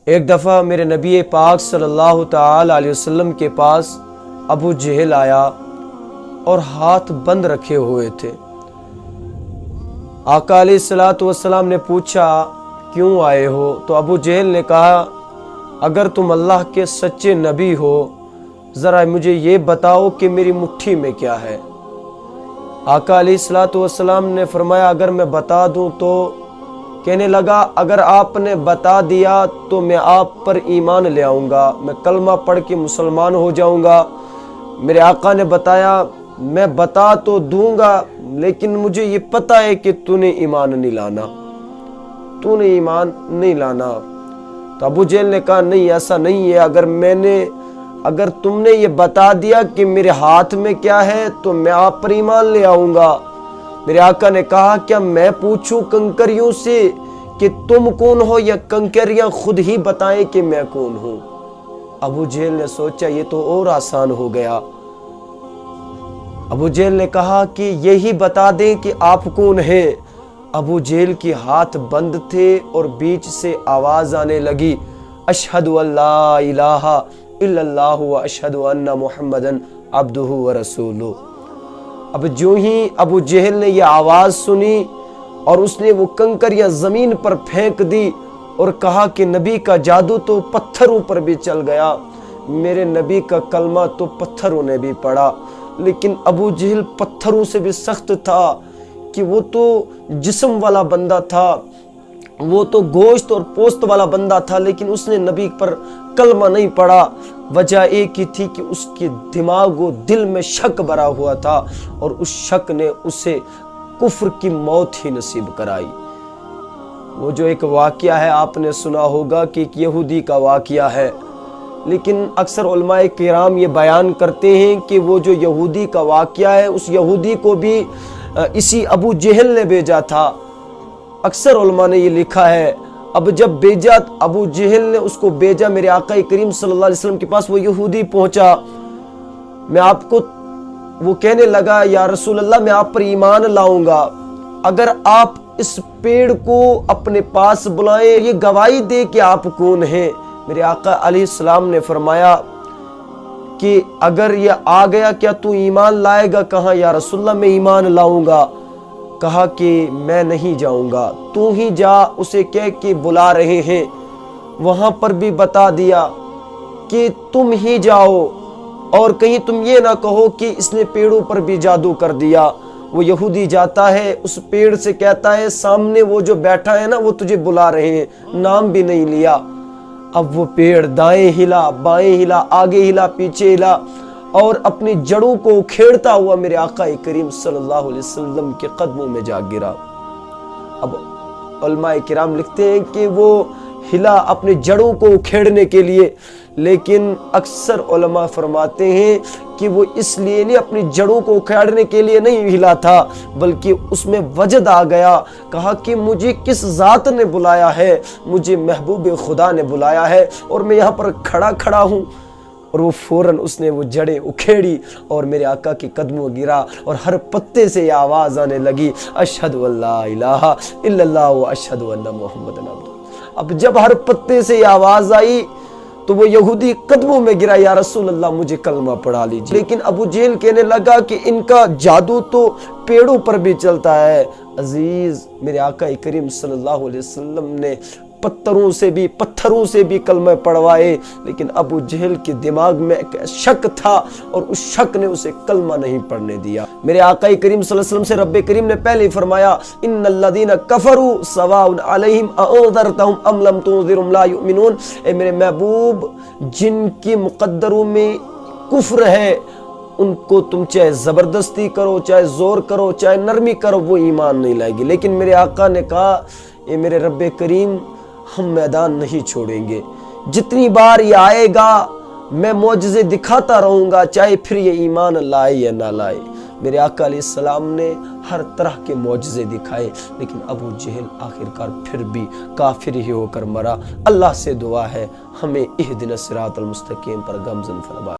ایک دفعہ میرے نبی پاک صلی اللہ تعالی علیہ وسلم کے پاس ابو جہل آیا اور ہاتھ بند رکھے ہوئے تھے۔ آقا علیہ الصلوۃ والسلام نے پوچھا کیوں آئے ہو؟ تو ابو جہل نے کہا اگر تم اللہ کے سچے نبی ہو ذرا مجھے یہ بتاؤ کہ میری مٹھی میں کیا ہے۔ آقا علیہ الصلوۃ والسلام نے فرمایا اگر میں بتا دوں تو؟ کہنے لگا اگر آپ نے بتا دیا تو میں آپ پر ایمان لے آؤں گا، میں کلمہ پڑھ کے مسلمان ہو جاؤں گا۔ میرے آقا نے بتایا میں بتا تو دوں گا لیکن مجھے یہ پتہ ہے کہ تو نے ایمان نہیں لانا، تو نے ایمان نہیں لانا۔ تو ابو جہل نے کہا نہیں ایسا نہیں ہے، اگر تم نے یہ بتا دیا کہ میرے ہاتھ میں کیا ہے تو میں آپ پر ایمان لے آؤں گا۔ میرے آقا نے کہا کیا میں پوچھوں کنکریوں سے کہ تم کون ہو یا کنکریاں خود ہی بتائیں کہ میں کون ہوں؟ ابو جہل نے سوچا یہ تو اور آسان ہو گیا۔ ابو جہل نے کہا کہ یہی بتا دیں کہ آپ کون ہیں۔ ابو جہل کے ہاتھ بند تھے اور بیچ سے آواز آنے لگی اشہد ان لا الہ الا اللہ و اشہد ان محمدا عبدہ و رسولہ۔ اب جو ہی ابو جہل نے یہ آواز سنی اور اس نے وہ کنکریاں زمین پر پھینک دی اور کہا کہ نبی کا جادو تو پتھروں پر بھی چل گیا، میرے نبی کا کلمہ تو پتھروں نے بھی پڑھا۔ لیکن ابو جہل پتھروں سے بھی سخت تھا کہ وہ تو جسم والا بندہ تھا، وہ تو گوشت اور پوست والا بندہ تھا، لیکن اس نے نبی پر کلمہ نہیں پڑھا۔ وجہ ایک ہی تھی کہ اس کے دماغ و دل میں شک بھرا ہوا تھا اور اس شک نے اسے کفر کی موت ہی نصیب کرائی۔ وہ جو ایک واقعہ ہے آپ نے سنا ہوگا کہ ایک یہودی کا واقعہ ہے، لیکن اکثر علماء کرام یہ بیان کرتے ہیں کہ وہ جو یہودی کا واقعہ ہے اس یہودی کو بھی اسی ابو جہل نے بھیجا تھا۔ اکثر علماء نے یہ لکھا ہے۔ اب جب بھیجا ابو جہل نے اس کو بھیجا میرے آقا کریم صلی اللہ علیہ وسلم کے پاس، وہ یہودی پہنچا، وہ کہنے لگا یا رسول اللہ میں آپ پر ایمان لاؤں گا اگر آپ اس پیڑ کو اپنے پاس بلائیں، یہ گواہی دے کہ آپ کون ہیں۔ میرے آقا علیہ السلام نے فرمایا کہ اگر یہ آ گیا کیا تو ایمان لائے گا؟ کہا یا رسول اللہ میں ایمان لاؤں گا۔ کہا کہ میں نہیں جاؤں گا، تو ہی جا، اسے کہہ کہ بلا رہے ہیں۔ وہاں پر بھی بتا دیا کہ تم ہی جاؤ اور کہیں تم یہ نہ کہو کہ اس نے پیڑوں پر بھی جادو کر دیا۔ وہ یہودی جاتا ہے اس پیڑ سے کہتا ہے سامنے وہ جو بیٹھا ہے نا وہ تجھے بلا رہے ہیں، نام بھی نہیں لیا۔ اب وہ پیڑ دائیں ہلا، بائیں ہلا، آگے ہلا، پیچھے ہلا اور اپنی جڑوں کو اکھیڑتا ہوا میرے آقا کریم صلی اللہ علیہ وسلم کے قدموں میں جا گرا۔ اب علماء کرام لکھتے ہیں کہ وہ ہلا اپنی جڑوں کو اکھیڑنے کے لیے، لیکن اکثر علماء فرماتے ہیں کہ وہ اس لیے نہیں، اپنی جڑوں کو اکھیڑنے کے لیے نہیں ہلا تھا، بلکہ اس میں وجد آ گیا۔ کہا کہ مجھے کس ذات نے بلایا ہے، مجھے محبوب خدا نے بلایا ہے اور میں یہاں پر کھڑا ہوں۔ اور وہ فوراً اس نے وہ جڑیں اکھیڑی اور میرے آقا کے قدموں گرا اور ہر پتے سے یہ آواز آنے لگی اشہد ان لا الہ الا اللہ و اشہد ان محمد عبدہ۔ اب جب ہر پتے سے یہ آواز آئی تو وہ یہودی قدموں میں گرا یا رسول اللہ مجھے کلمہ پڑھا لیجیے۔ لیکن ابو جہل کہنے لگا کہ ان کا جادو تو پیڑوں پر بھی چلتا ہے۔ عزیز میرے آقا کریم صلی اللہ علیہ وسلم نے پتھروں سے بھی کلمہ پڑھوائے، لیکن ابو جہل کے دماغ میں ایک شک تھا اور اس شک نے اسے کلمہ نہیں پڑھنے دیا۔ میرے آقا کریم صلی اللہ علیہ وسلم سے رب کریم نے پہلے ہی فرمایا ان الذین کفروا سواء علیہم انذرتہم ام لم تنذرہم لا یؤمنون۔ اے میرے محبوب جن کی مقدروں میں کفر ہے ان کو تم چاہے زبردستی کرو، چاہے زور کرو، چاہے نرمی کرو، وہ ایمان نہیں لائے گی۔ لیکن میرے آقا نے کہا اے میرے رب کریم ہم میدان نہیں چھوڑیں گے، جتنی بار یہ آئے گا میں معجزے دکھاتا رہوں گا، چاہے پھر یہ ایمان لائے یا نہ لائے۔ میرے آقا علیہ السلام نے ہر طرح کے معجزے دکھائے، لیکن ابو جہل آخرکار پھر بھی کافر ہی ہو کر مرا۔ اللہ سے دعا ہے ہمیں اہدنا الصراط المستقیم پر گامزن فرمائے۔